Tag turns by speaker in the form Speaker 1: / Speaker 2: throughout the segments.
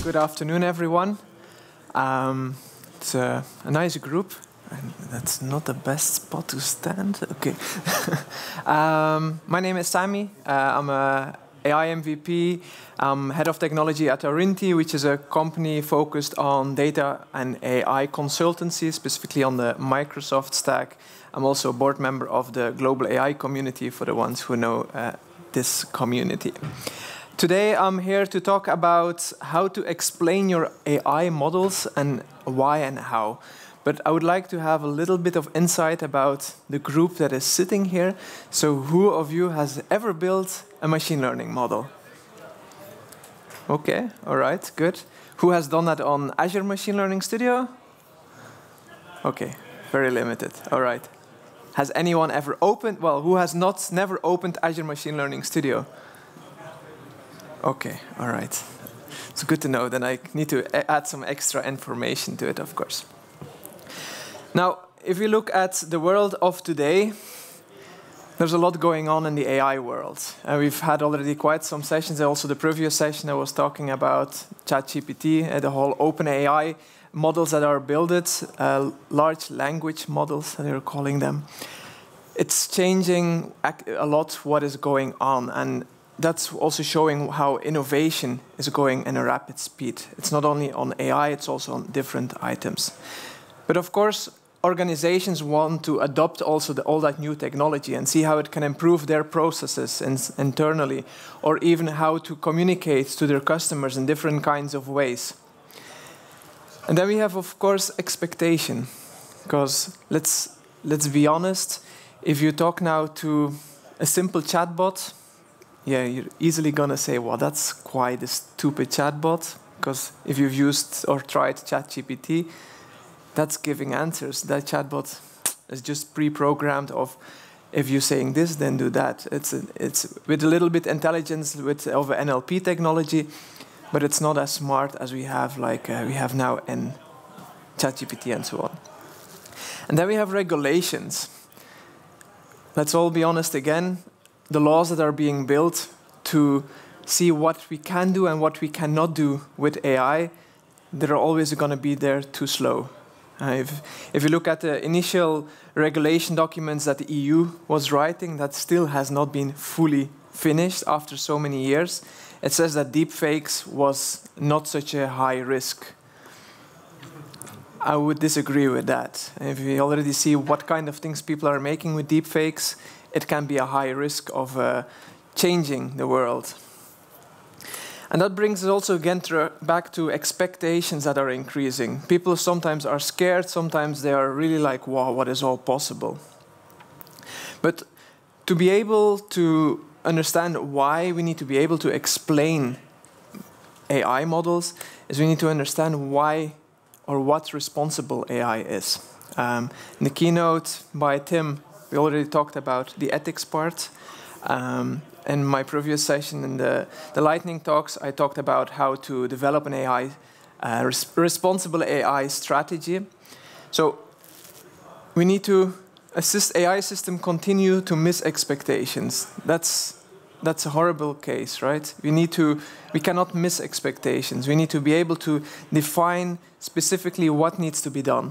Speaker 1: Good afternoon, everyone. It's a nice group, and that's not the best spot to stand. Okay. My name is Sammy. I'm a AI MVP. I'm head of technology at Arinti, which is a company focused on data and AI consultancy, specifically on the Microsoft stack. I'm also a board member of the global AI community, for the ones who know this community. Today, I'm here to talk about how to explain your AI models and why and how. But I would like to have a little bit of insight about the group that is sitting here. So who of you has ever built a machine learning model? Okay, all right, good. Who has done that on Azure Machine Learning Studio? Okay, very limited, all right. Has anyone ever opened, well, who has never opened Azure Machine Learning Studio? Okay, all right. It's good to know. Then I need to add some extra information to it, of course. Now, if you look at the world of today, there's a lot going on in the AI world. We've had already quite some sessions. Also, the previous session I was talking about ChatGPT, the whole OpenAI models that are built, large language models, that they're calling them. It's changing a lot what is going on, and that's also showing how innovation is going in a rapid speed. It's not only on AI, it's also on different items. But of course, organizations want to adopt also all that new technology and see how it can improve their processes internally, or even how to communicate to their customers in different kinds of ways. And then we have, of course, expectation. Because let's be honest, if you talk now to a simple chatbot, yeah, you're easily going to say, well, that's quite a stupid chatbot, because if you've used or tried ChatGPT, that's giving answers. That chatbot is just pre-programmed of, if you're saying this, then do that. It's with a little bit intelligence of NLP technology, but it's not as smart as we have now in ChatGPT and so on. And then we have regulations. Let's all be honest again. The laws that are being built to see what we can do and what we cannot do with AI, they're always going to be there too slow. If you look at the initial regulation documents that the EU was writing, that still has not been fully finished after so many years. It says that deepfakes was not such a high risk. I would disagree with that. If we already see what kind of things people are making with deepfakes, it can be a high risk of changing the world. And that brings us also again back to expectations that are increasing. People sometimes are scared, sometimes they are really like, wow, what is all possible? But to be able to understand why we need to be able to explain AI models is we need to understand why or what responsible AI is. In the keynote by Tim, we already talked about the ethics part. In my previous session, in the lightning talks, I talked about how to develop an AI, responsible AI strategy. So we need to assist AI system continue to miss expectations. That's a horrible case, right? We cannot miss expectations. We need to be able to define specifically what needs to be done.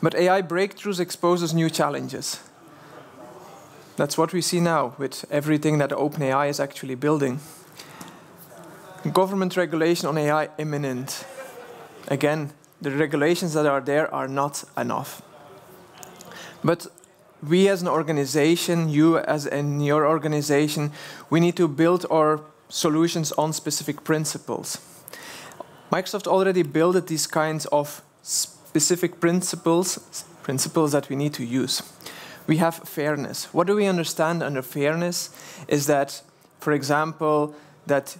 Speaker 1: But AI breakthroughs exposes new challenges. That's what we see now with everything that OpenAI is actually building. Government regulation on AI imminent. Again, the regulations that are there are not enough. But we as an organization, you as in your organization, we need to build our solutions on specific principles. Microsoft already built these kinds of specific principles that we need to use. We have fairness. What do we understand under fairness is that, for example, that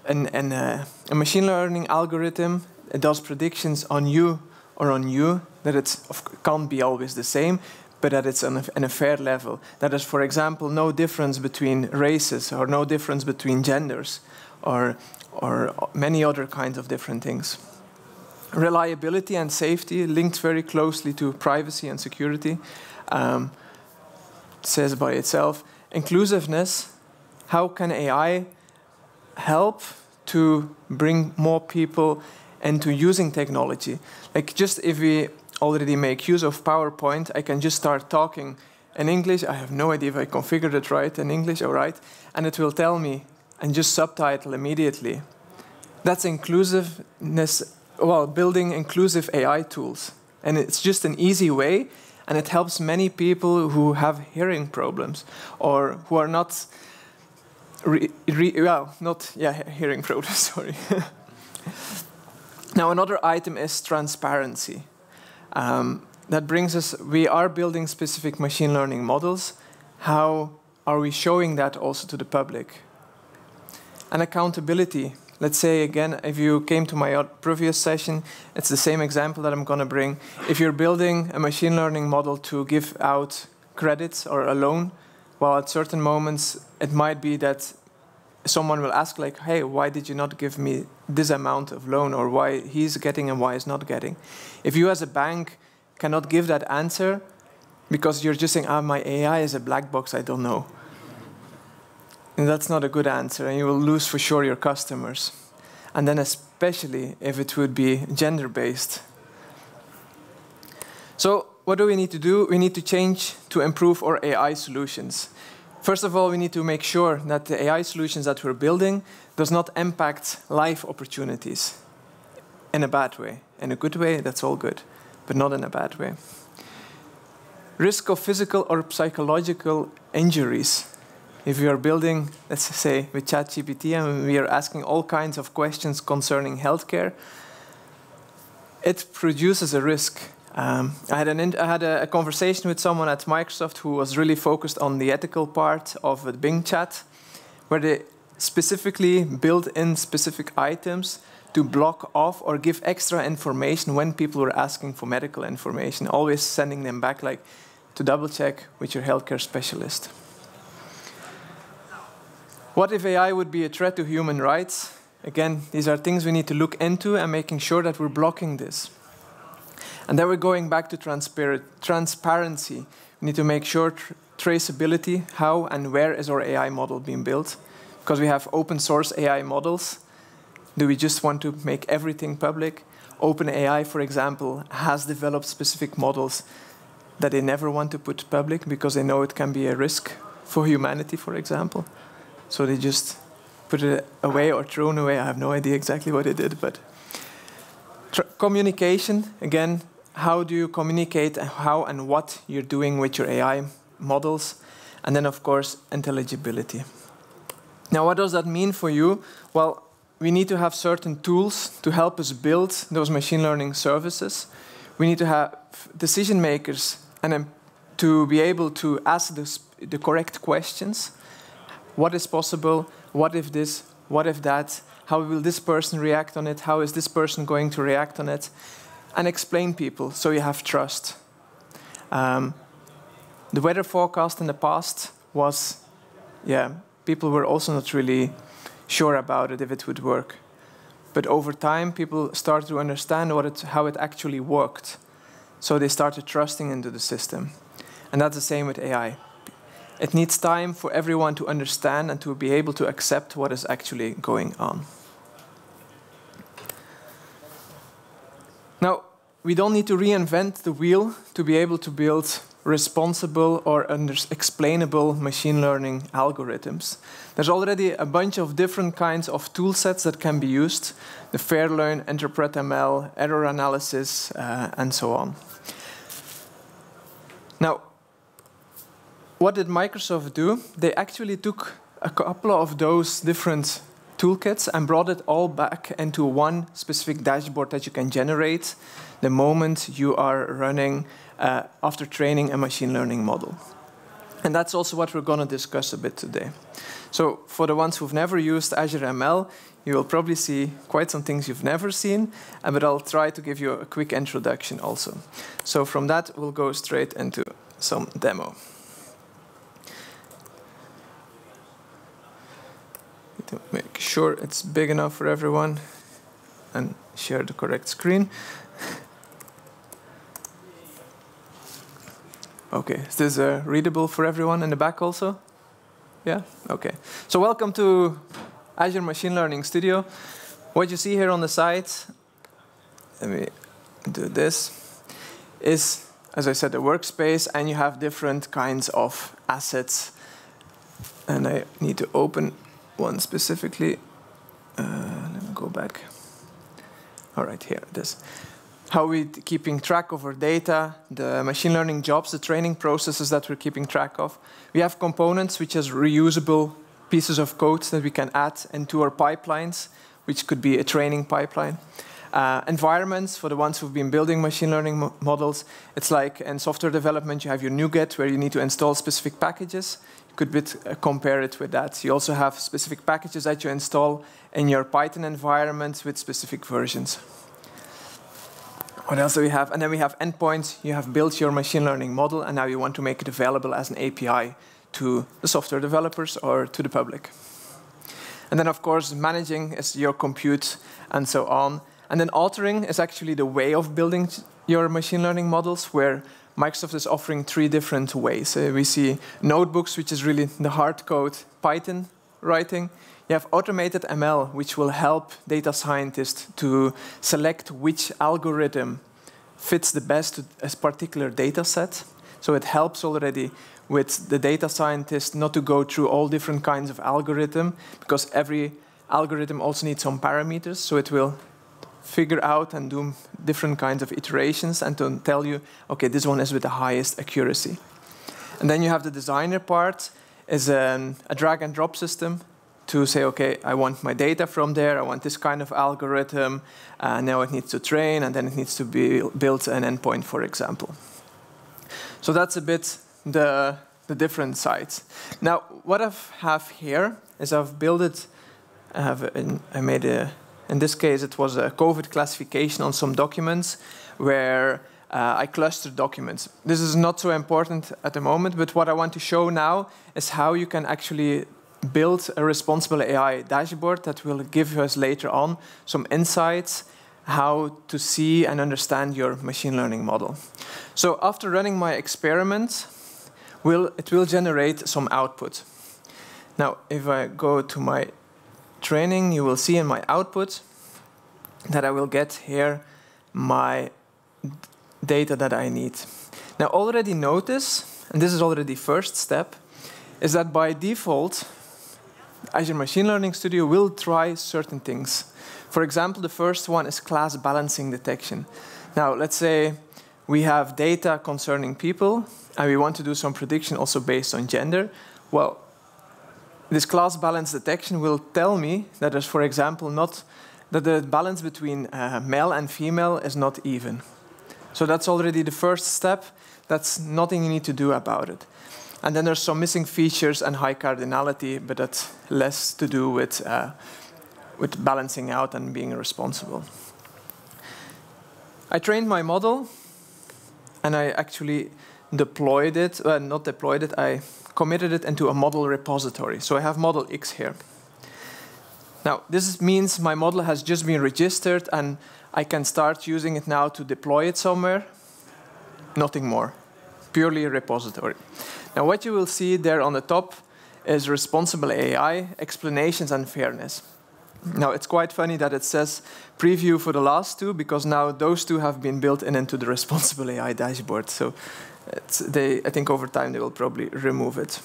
Speaker 1: a machine learning algorithm, it does predictions on you or on you, that it can't be always the same, but that it's on a fair level. That is, for example, no difference between races or no difference between genders or many other kinds of different things. Reliability and safety linked very closely to privacy and security. Says by itself. Inclusiveness, how can AI help to bring more people into using technology. Like just if we already make use of PowerPoint, I can just start talking in English. I have no idea if I configured it right in English or right, and it will tell me and just subtitle immediately. That's inclusiveness, well, building inclusive AI tools. And it's just an easy way, and it helps many people who have hearing problems or who are not, hearing problems, sorry. Now, another item is transparency. That brings us, we are building specific machine learning models. How are we showing that also to the public? And accountability. Let's say, again, if you came to my previous session, it's the same example that I'm going to bring. If you're building a machine learning model to give out credits or a loan, well, at certain moments, it might be that someone will ask, like, hey, why did you not give me this amount of loan, or why he's getting and why he's not getting? If you as a bank cannot give that answer because you're just saying, my AI is a black box, I don't know. And that's not a good answer, and you will lose for sure your customers. And then especially if it would be gender-based. So what do we need to do? We need to change to improve our AI solutions. First of all, we need to make sure that the AI solutions that we're building does not impact life opportunities in a bad way. In a good way, that's all good, but not in a bad way. Risk of physical or psychological injuries. If you are building, let's say, with ChatGPT, and we are asking all kinds of questions concerning healthcare, it produces a risk. I had a conversation with someone at Microsoft who was really focused on the ethical part of the Bing chat, where they specifically built in specific items to block off or give extra information when people were asking for medical information, always sending them back like to double check with your healthcare specialist. What if AI would be a threat to human rights? Again, these are things we need to look into and making sure that we're blocking this. And then we're going back to transparency. We need to make sure traceability, how and where is our AI model being built? Because we have open source AI models. Do we just want to make everything public? OpenAI, for example, has developed specific models that they never want to put public because they know it can be a risk for humanity, for example. So they just put it away or thrown away. I have no idea exactly what they did, but communication, again, how do you communicate how and what you're doing with your AI models? And then, of course, intelligibility. Now, what does that mean for you? Well, we need to have certain tools to help us build those machine learning services. We need to have decision makers and to be able to ask the correct questions. What is possible? What if this? What if that? How will this person react on it? How is this person going to react on it? And explain people so you have trust. The weather forecast in the past was, people were also not really sure about it, if it would work. But over time, people started to understand how it actually worked. So they started trusting into the system. And that's the same with AI. It needs time for everyone to understand and to be able to accept what is actually going on. Now, we don't need to reinvent the wheel to be able to build responsible or explainable machine learning algorithms. There's already a bunch of different kinds of tool sets that can be used. The Fairlearn, InterpretML, error analysis, and so on. Now, what did Microsoft do? They actually took a couple of those different toolkits and brought it all back into one specific dashboard that you can generate the moment you are running after training a machine learning model. And that's also what we're going to discuss a bit today. So for the ones who've never used Azure ML, you will probably see quite some things you've never seen, but I'll try to give you a quick introduction also. So from that, we'll go straight into some demo. To make sure it's big enough for everyone and share the correct screen. Okay, is this readable for everyone in the back also? Yeah? Okay. So welcome to Azure Machine Learning Studio. What you see here on the side, let me do this, is, as I said, a workspace, and you have different kinds of assets. And I need to open one specifically. Let me go back. All right, here it is. How we're keeping track of our data, the machine learning jobs, the training processes that we're keeping track of. We have components which is reusable pieces of code that we can add into our pipelines, which could be a training pipeline. Environments, for the ones who've been building machine learning models, it's like in software development, you have your NuGet where you need to install specific packages. You could compare it with that. You also have specific packages that you install in your Python environment with specific versions. What else do we have? And then we have endpoints. You have built your machine learning model, and now you want to make it available as an API to the software developers or to the public. And then, of course, managing is your compute and so on. And then authoring is actually the way of building your machine learning models, where Microsoft is offering 3 different ways. We see notebooks, which is really the hard code Python writing. You have automated ML, which will help data scientists to select which algorithm fits the best to a particular data set. So it helps already with the data scientist not to go through all different kinds of algorithm, because every algorithm also needs some parameters. So it will figure out and do different kinds of iterations and to tell you, okay, this one is with the highest accuracy. And then you have the designer part, is a drag and drop system to say, okay, I want my data from there, I want this kind of algorithm, now it needs to train, and then it needs to be built an endpoint, for example. So that's a bit the different sides. Now, what I have here is I've built it, I made a, in this case, it was a COVID classification on some documents where I clustered documents. This is not so important at the moment, but what I want to show now is how you can actually build a responsible AI dashboard that will give us later on some insights how to see and understand your machine learning model. So after running my experiment, it will generate some output. Now, if I go to my training, you will see in my output that I will get here my data that I need. Now, already notice, and this is already the first step, is that by default, Azure Machine Learning Studio will try certain things. For example, the first one is class balancing detection. Now, let's say we have data concerning people, and we want to do some prediction also based on gender. Well, this class balance detection will tell me that there's, for example, that the balance between male and female is not even. So that's already the first step. That's nothing you need to do about it. And then there's some missing features and high cardinality, but that's less to do with balancing out and being responsible. I trained my model, and I actually deployed it, not deployed it, I committed it into a model repository. So I have model X here. Now, this means my model has just been registered, and I can start using it now to deploy it somewhere. Nothing more, purely a repository. Now, what you will see there on the top is responsible AI, explanations, and fairness. Now, it's quite funny that it says preview for the last 2, because now those 2 have been built into the responsible AI dashboard. So I think over time they will probably remove it.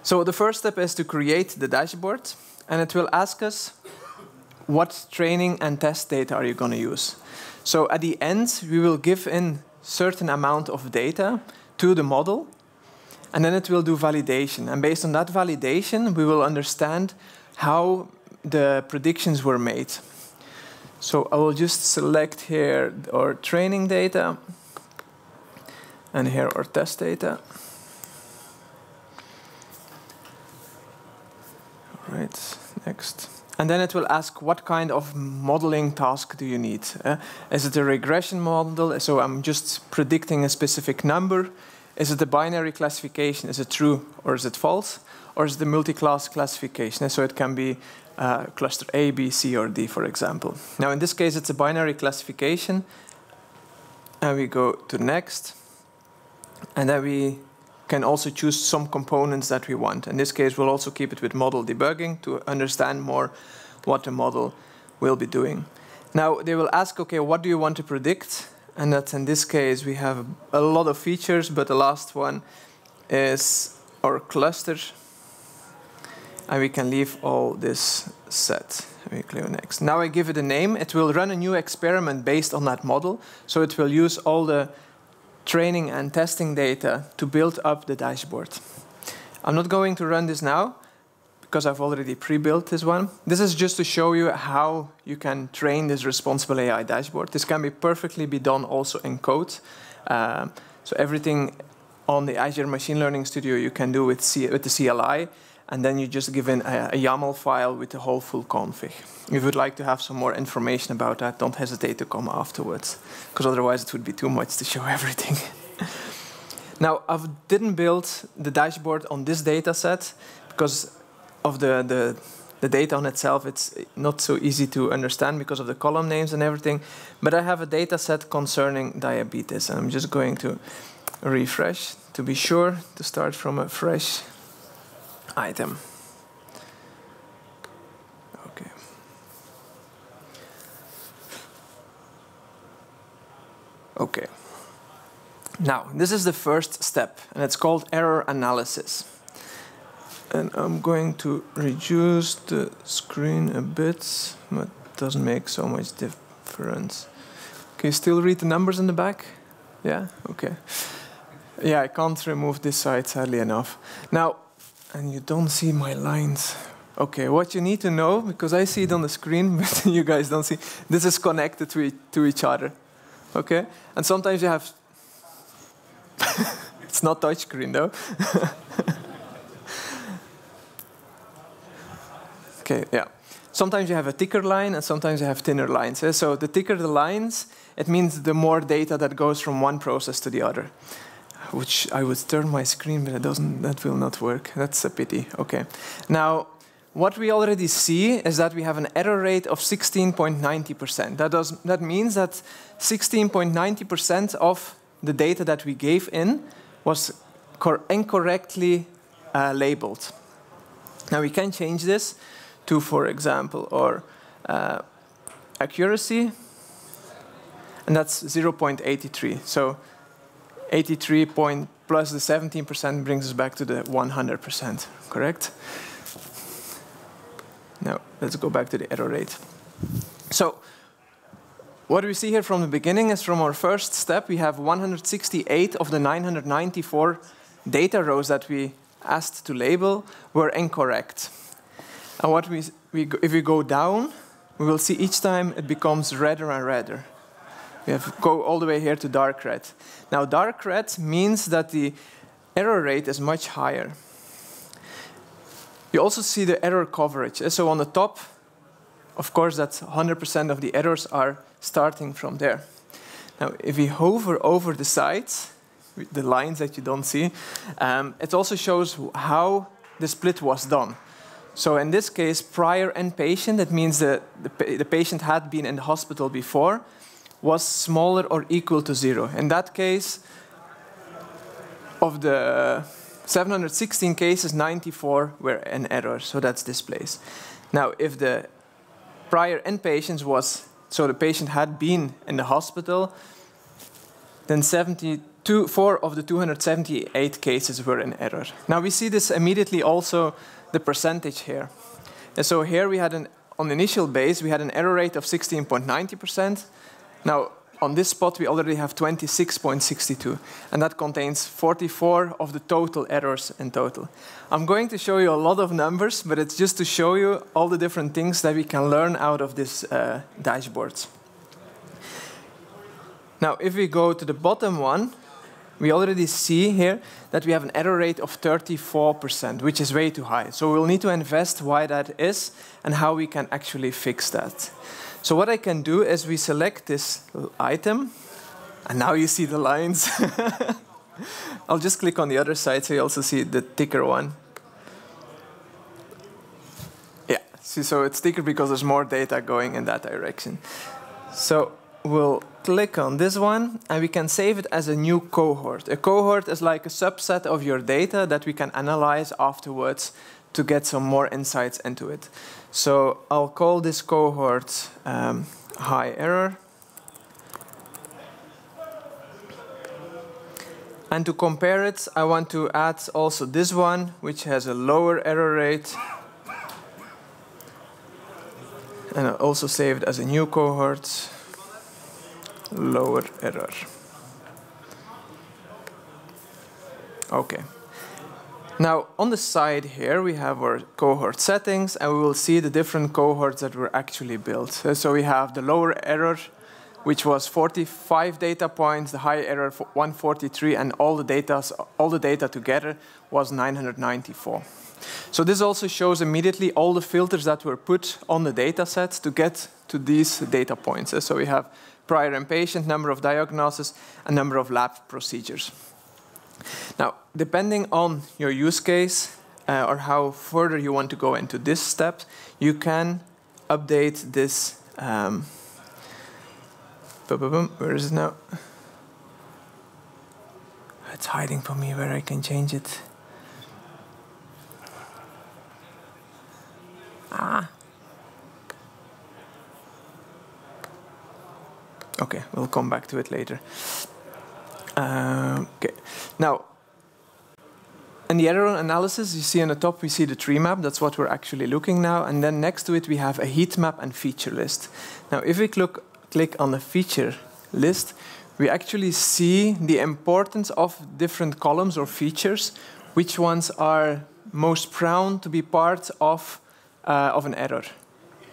Speaker 1: So the first step is to create the dashboard, and it will ask us what training and test data are you going to use. So at the end, we will give in certain amount of data to the model, and then it will do validation. And based on that validation, we will understand how the predictions were made. So I will just select here our training data, and here our test data. All right, next. And then it will ask what kind of modeling task do you need. Is it a regression model? So I'm just predicting a specific number. Is it a binary classification? Is it true or is it false? Or is it a multi-class classification? So it can be cluster A, B, C, or D, for example. Now in this case, it's a binary classification. And we go to next. And then we can also choose some components that we want. In this case, we'll also keep it with model debugging to understand more what the model will be doing. Now, they will ask, okay, what do you want to predict? And that's in this case, we have a lot of features, but the last one is our cluster. And we can leave all this set. We click next. Now I give it a name. It will run a new experiment based on that model. So it will use all the training and testing data to build up the dashboard. I'm not going to run this now because I've already pre-built this one. This is just to show you how you can train this responsible AI dashboard. This can be perfectly be done also in code. So everything on the Azure Machine Learning Studio you can do with the CLI. And then you just give in a YAML file with the whole full config. If you would like to have some more information about that, don't hesitate to come afterwards, because otherwise it would be too much to show everything. Now, I didn't build the dashboard on this data set, because of the data on itself. It's not so easy to understand because of the column names and everything. But I have a data set concerning diabetes, and I'm just going to refresh to be sure to start from a fresh item. Okay. Okay. Now, this is the first step, and it's called error analysis. And I'm going to reduce the screen a bit, but it doesn't make so much difference. Can you still read the numbers in the back? Yeah? Okay. Yeah, I can't remove this side, sadly enough. Now, and you don't see my lines. Okay, what you need to know, because I see it on the screen, but you guys don't see, this is connected to each other. Okay? And sometimes you have... It's not touchscreen, though. Okay, yeah. Sometimes you have a thicker line, and sometimes you have thinner lines. So the thicker the lines, it means the more data that goes from one process to the other. Which I would turn my screen, but that will not work. That's a pity. Okay. Now, what we already see is that we have an error rate of 16.90%. That means that 16.90% of the data that we gave in was incorrectly labeled. Now, we can change this to, for example, our accuracy, and that's 0.83. So 83 point plus the 17% brings us back to the 100%, correct? Now, let's go back to the error rate. So, what we see here from the beginning is from our first step, we have 168 of the 994 data rows that we asked to label were incorrect. And what if we go down, we will see each time it becomes redder and redder. We have to go all the way here to dark red. Now, dark red means that the error rate is much higher. You also see the error coverage. So on the top, of course, that's 100% of the errors are starting from there. Now, if we hover over the sides, the lines that you don't see, it also shows how the split was done. So in this case, prior inpatient, that means that the patient had been in the hospital before, was smaller or equal to 0. In that case, of the 716 cases, 94 were in error, so that's this place. Now, if the prior inpatients was, so the patient had been in the hospital, then 4 of the 278 cases were in error. Now, we see this immediately also, the percentage here. And so here we had on the initial base, we had an error rate of 16.90%. Now, on this spot, we already have 26.62, and that contains 44 of the total errors in total. I'm going to show you a lot of numbers, but it's just to show you all the different things that we can learn out of this dashboard. Now, if we go to the bottom one, we already see here that we have an error rate of 34%, which is way too high. So we'll need to invest why that is and how we can actually fix that. So what I can do is we select this item, and now you see the lines. I'll just click on the other side so you also see the thicker one. Yeah, see, so it's thicker because there's more data going in that direction. So we'll click on this one, and we can save it as a new cohort. A cohort is like a subset of your data that we can analyze afterwards to get some more insights into it. So I'll call this cohort high error. And to compare it, I want to add also this one, which has a lower error rate. And I'll also save it as a new cohort, lower error. Okay. Now, on the side here, we have our cohort settings, and we will see the different cohorts that were actually built. So we have the lower error, which was 45 data points, the high error 143, and all the data together was 994. So this also shows immediately all the filters that were put on the data sets to get to these data points. So we have prior and patient, number of diagnoses, and number of lab procedures. Now, depending on your use case or how further you want to go into this step, you can update this. Where is it now? It's hiding from me where I can change it. Okay, we'll come back to it later. Okay, now, in the error analysis, you see on the top, we see the tree map. That's what we're actually looking now. And then next to it, we have a heat map and feature list. Now, if we click on the feature list, we actually see the importance of different columns or features, which ones are most prone to be part of an error.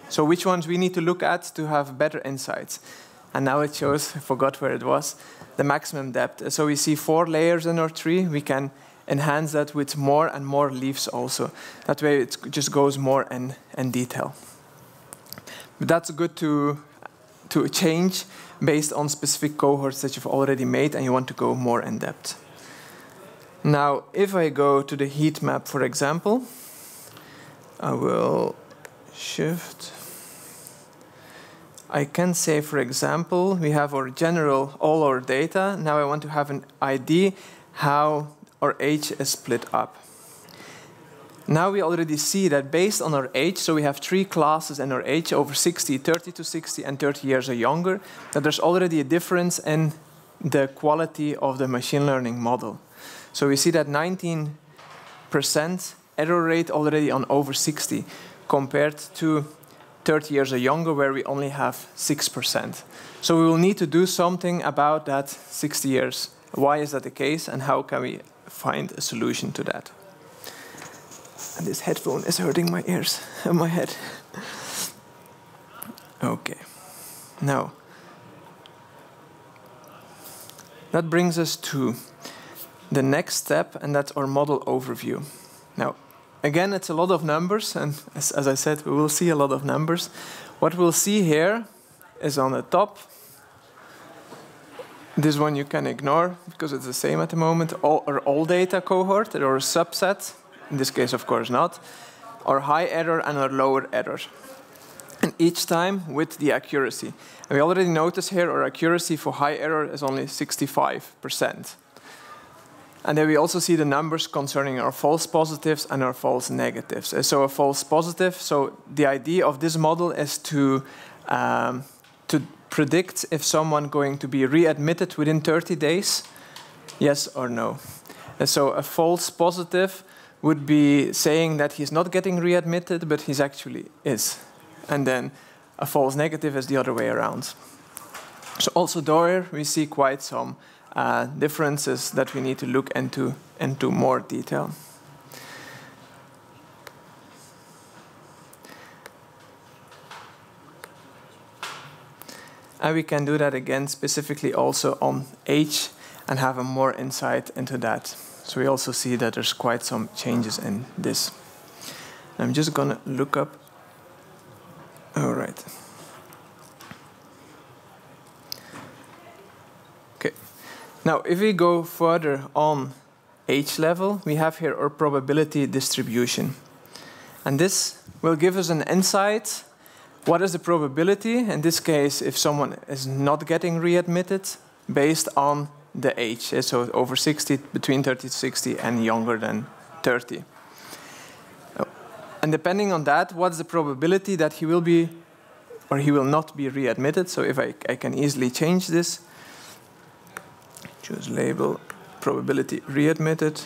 Speaker 1: So which ones we need to look at to have better insights. And now it shows, I forgot where it was, the maximum depth. So we see 4 layers in our tree. We can enhance that with more and more leaves also. That way it just goes more in detail. But that's good to change based on specific cohorts that you've already made and you want to go more in depth. Now, if I go to the heat map, for example, I will shift. I can say, for example, we have our general, all our data. Now I want to have an ID how our age is split up. Now we already see that based on our age, so we have 3 classes in our age, over 60, 30 to 60, and 30 years or younger, that there's already a difference in the quality of the machine learning model. So we see that 19% error rate already on over 60, compared to 30 years or younger, where we only have 6%. So we will need to do something about that 60 years. Why is that the case, and how can we find a solution to that? And this headphone is hurting my ears and my head. Okay. Now, that brings us to the next step, and that's our model overview. Now, again, it's a lot of numbers, and as I said, we will see a lot of numbers. What we'll see here is on the top. This one you can ignore, because it's the same at the moment. All data cohort, or a subset. In this case, of course not. Our high error and our lower error. And each time with the accuracy. And we already notice here our accuracy for high error is only 65%. And then we also see the numbers concerning our false positives and our false negatives. So a false positive, so the idea of this model is to predict if someone going to be readmitted within 30 days, yes or no. And so a false positive would be saying that he's not getting readmitted, but he actually is. And then a false negative is the other way around. So also there we see quite some differences that we need to look into more detail. And we can do that again specifically also on age and have a more insight into that. So we also see that there's quite some changes in this. I'm just gonna look up. All right. Okay. Now, if we go further on age level, we have here our probability distribution. And this will give us an insight what is the probability, in this case, if someone is not getting readmitted, based on the age, so over 60, between 30 to 60, and younger than 30. And depending on that, what's the probability that he will be, or he will not be readmitted? So if I can easily change this, choose label, probability readmitted.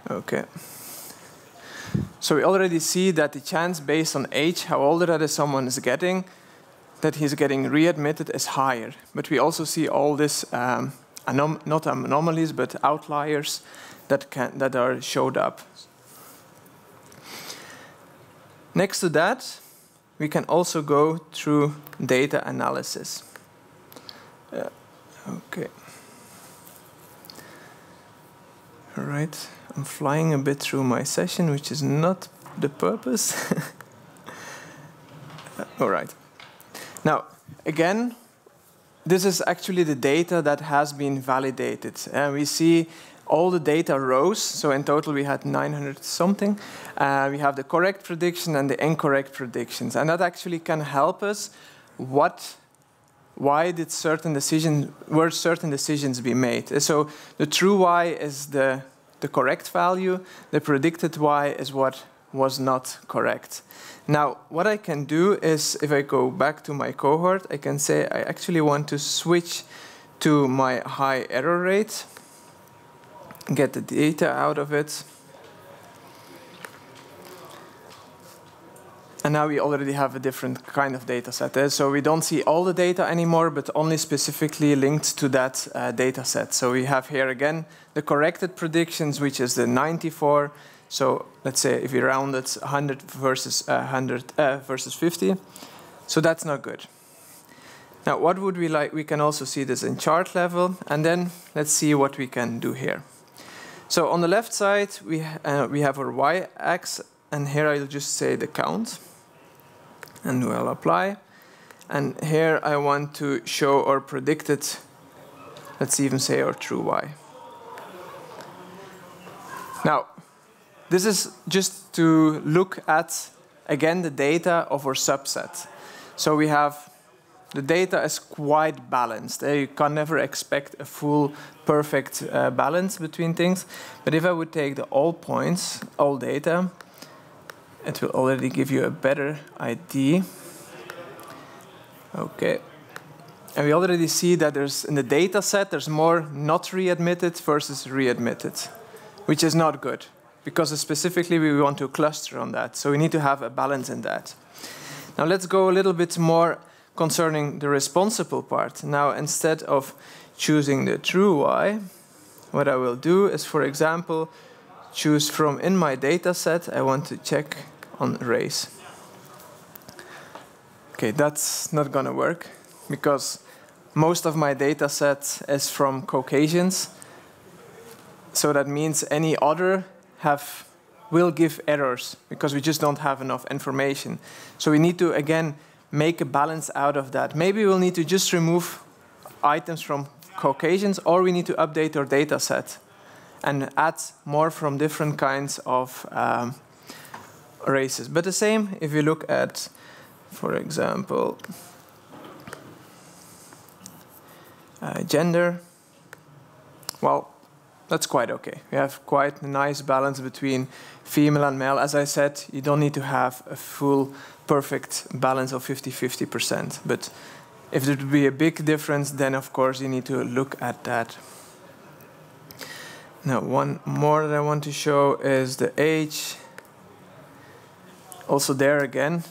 Speaker 1: Okay. So we already see that the chance based on age, how older that someone is getting, that he's getting readmitted is higher. But we also see all this, not anomalies, but outliers that are showed up. Next to that, we can also go through data analysis. Okay. All right. I'm flying a bit through my session, which is not the purpose. All right. Now, again, this is actually the data that has been validated. We see all the data rows. So in total, we had 900 something. We have the correct prediction and the incorrect predictions. And that actually can help us why did certain decisions be made. So the true Y is the correct value. The predicted Y is what was not correct. Now, what I can do is, if I go back to my cohort, I can say I actually want to switch to my high error rate, get the data out of it. And now we already have a different kind of data set. So we don't see all the data anymore, but only specifically linked to that data set. So we have here again the corrected predictions, which is the 94. So let's say if we round it, 100 versus 50. So that's not good. Now, what would we like? We can also see this in chart level. And then let's see what we can do here. So on the left side, we have our y-axis. And here I'll just say the count. And we'll apply. And here I want to show our predicted, let's even say our true Y. Now, this is just to look at, again, the data of our subset. So we have, the data is quite balanced. You can never expect a full, perfect balance between things. But if I would take the all points, all data, it will already give you a better idea. Okay. And we already see that there's, in the data set, there's more not readmitted versus readmitted, which is not good, because specifically we want to cluster on that. So we need to have a balance in that. Now let's go a little bit more concerning the responsible part. Now, instead of choosing the true Y, what I will do is, for example, choose from in my data set, I want to check on race. Okay, that's not going to work, because most of my data set is from Caucasians. So that means any other will give errors, because we just don't have enough information. So we need to, again, make a balance out of that. Maybe we'll need to just remove items from Caucasians, or we need to update our data set and add more from different kinds of races. But the same, if you look at, for example, gender, well, that's quite okay. We have quite a nice balance between female and male. As I said, you don't need to have a full, perfect balance of 50-50%. But if there would be a big difference, then of course you need to look at that. Now, one more that I want to show is the age. Also there again,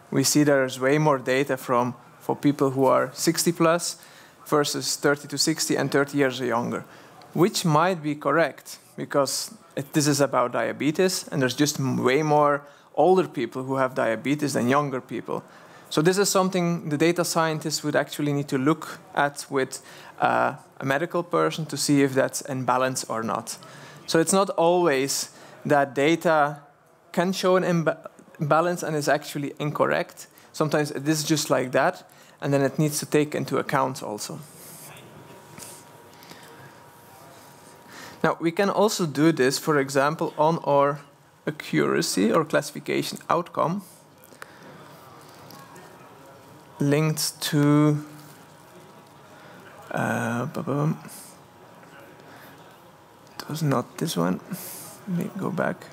Speaker 1: we see there's way more data for people who are 60 plus versus 30 to 60 and 30 years or younger, which might be correct, because this is about diabetes, and there's just way more older people who have diabetes than younger people. So this is something the data scientists would actually need to look at with a medical person to see if that's in balance or not. So it's not always that data can show an imbalance and is actually incorrect. Sometimes it is just like that, and then it needs to take into account also. Now, we can also do this, for example, on our accuracy or classification outcome. linked to it was not this one. Let me go back.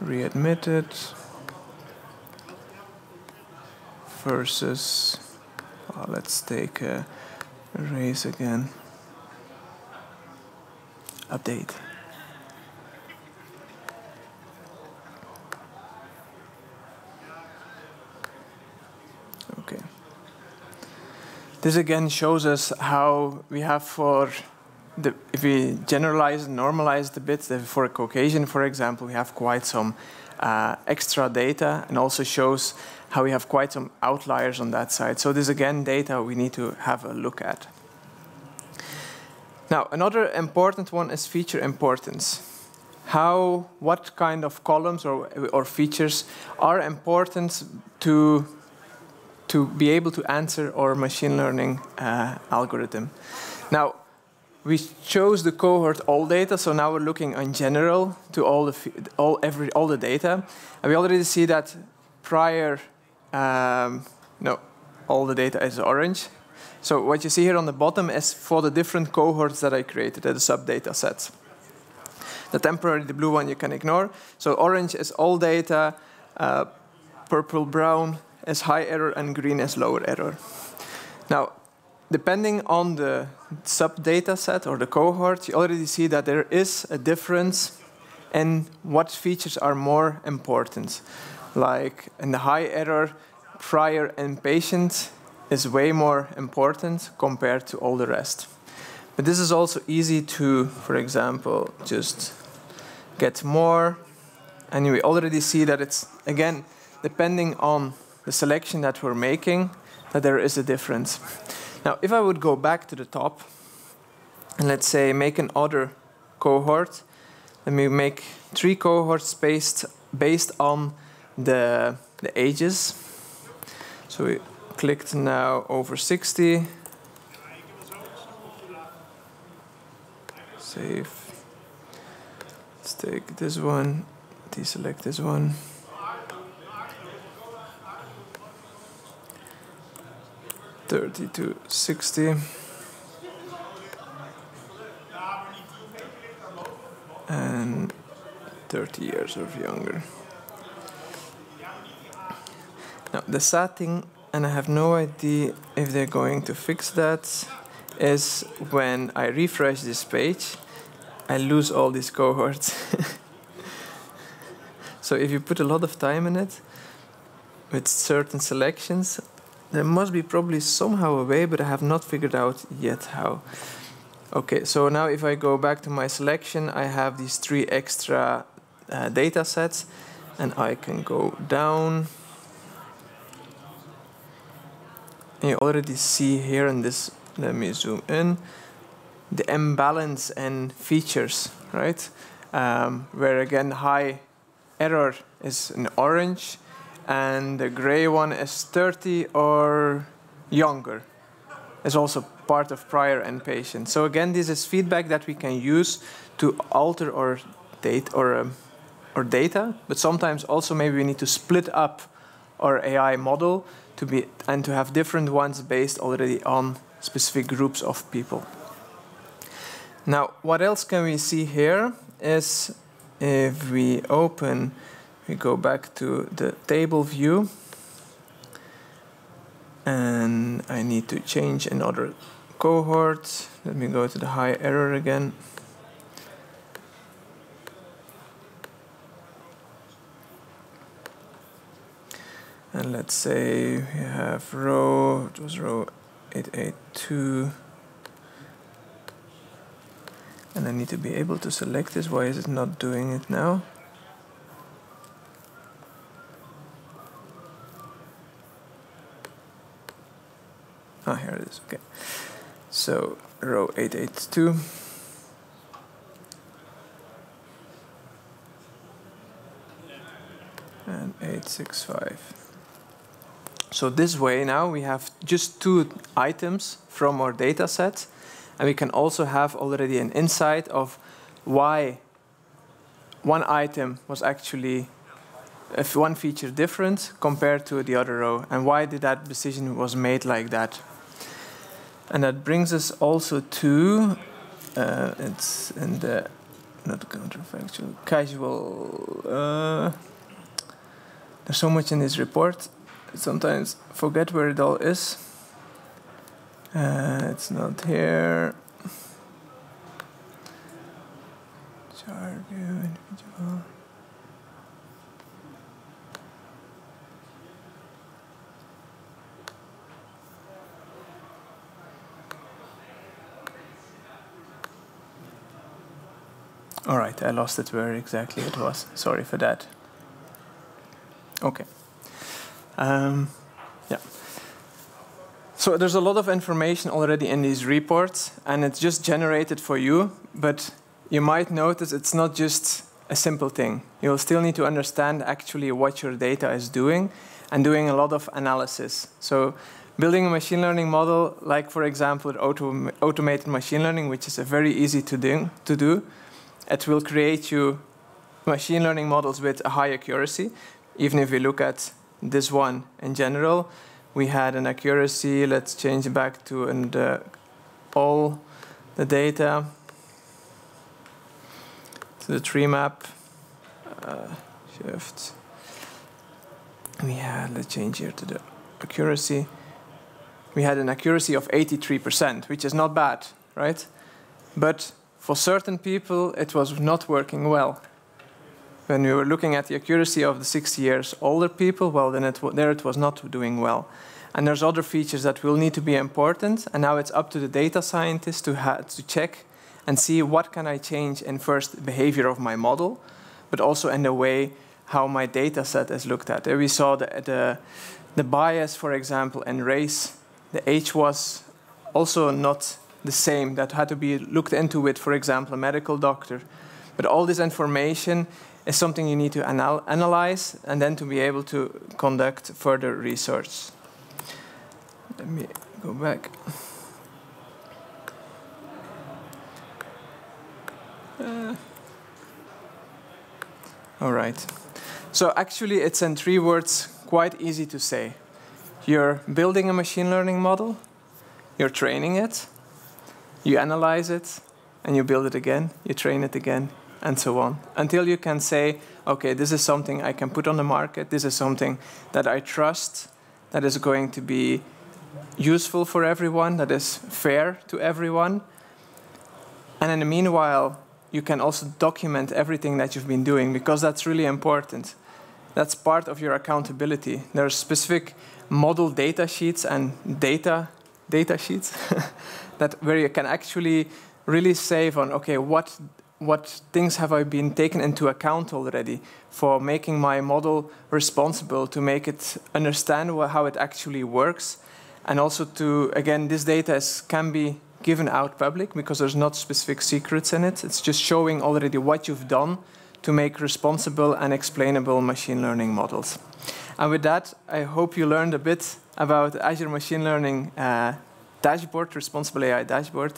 Speaker 1: Readmitted versus, let's take a race again. Update. Okay. This again shows us how we have if we generalize and normalize a bit, for a Caucasian, for example, we have quite some extra data, and also shows how we have quite some outliers on that side. So this again data we need to have a look at. Now, another important one is feature importance. What kind of columns or features are important to be able to answer our machine learning algorithm. Now, we chose the cohort all data, so now we're looking in general to all the data, and we already see that prior, all the data is orange. So what you see here on the bottom is for the different cohorts that I created, the sub-data sets. The blue one you can ignore. So orange is all data, purple, brown is high error, and green is lower error. Now, depending on the sub-data set or the cohort, you already see that there is a difference in what features are more important. Like in the high error, prior and patient is way more important compared to all the rest. But this is also easy to, for example, just get more. And we already see that it's, again, depending on the selection that we're making, that there is a difference. Now, if I would go back to the top, and let's say make an other cohort, let me make 3 cohorts based on the ages. So we clicked now over 60. Save. Let's take this one, deselect this one. $30 to $60. And 30 years or younger. Now, the sad thing, and I have no idea if they're going to fix that, is when I refresh this page, I lose all these cohorts. So if you put a lot of time in it, with certain selections, there must be probably somehow a way, but I have not figured out yet how. Okay, so now if I go back to my selection, I have these 3 extra data sets, and I can go down. And you already see here in this, let me zoom in, the imbalance in features, right? Where again, high error is in orange, and the gray one is 30 or younger. It's also part of prior and patient. So again, this is feedback that we can use to alter our data, but sometimes also maybe we need to split up our AI model to have different ones based already on specific groups of people. Now, what else can we see here is if we go back to the table view, and I need to change another cohort. Let me go to the high error again. And let's say we have row 882. And I need to be able to select this. Why is it not doing it now? Ah, here it is, okay. So, row 882. And 865. So this way now we have just 2 items from our data set, and we can also have already an insight of why one item was actually, if one feature different compared to the other row, and why did that decision was made like that. And that brings us also to, it's in the, not counterfactual, casual, there's so much in this report, sometimes forget where it all is. It's not here. Chart view, individual. All right, I lost it where exactly it was. Sorry for that. Okay. Yeah. So there's a lot of information already in these reports, and it's just generated for you, but you might notice it's not just a simple thing. You'll still need to understand actually what your data is doing and doing a lot of analysis. So building a machine learning model, like for example, automated machine learning, which is very easy to do, it will create you machine learning models with a high accuracy. Even if we look at this one in general, we had an accuracy, let's change it back to all the data, to the tree map, shift. We had, let's change here to the accuracy. We had an accuracy of 83%, which is not bad, right? But for certain people, it was not working well. When we were looking at the accuracy of the 60 years older people, well, then it was not doing well. And there's other features that will need to be important, and now it's up to the data scientist to check and see what can I change in first behavior of my model, but also in the way how my data set is looked at. There we saw the bias, for example, in race. The age was also not the same. That had to be looked into with, for example, a medical doctor. But all this information is something you need to analyze and then to be able to conduct further research. Let me go back. All right. So actually, it's in 3 words, quite easy to say. You're building a machine learning model, you're training it, you analyze it, and you build it again, you train it again, and so on. Until you can say, okay, this is something I can put on the market, this is something that I trust, that is going to be useful for everyone, that is fair to everyone. And in the meanwhile, you can also document everything that you've been doing, because that's really important. That's part of your accountability. There are specific model data sheets and data sheets where you can actually really save on, okay, what things have I been taken into account already for making my model responsible, to make it understand how it actually works, and also to, again, this data can be given out public because there's not specific secrets in it. It's just showing already what you've done to make responsible and explainable machine learning models. And with that, I hope you learned a bit about Azure Machine Learning dashboard, Responsible AI dashboard.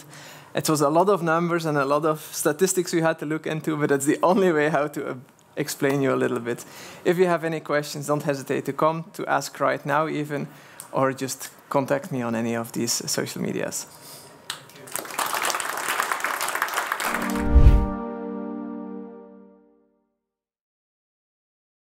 Speaker 1: It was a lot of numbers and a lot of statistics we had to look into, but it's the only way how to explain you a little bit. If you have any questions, don't hesitate to come, to ask right now even, or just contact me on any of these social medias.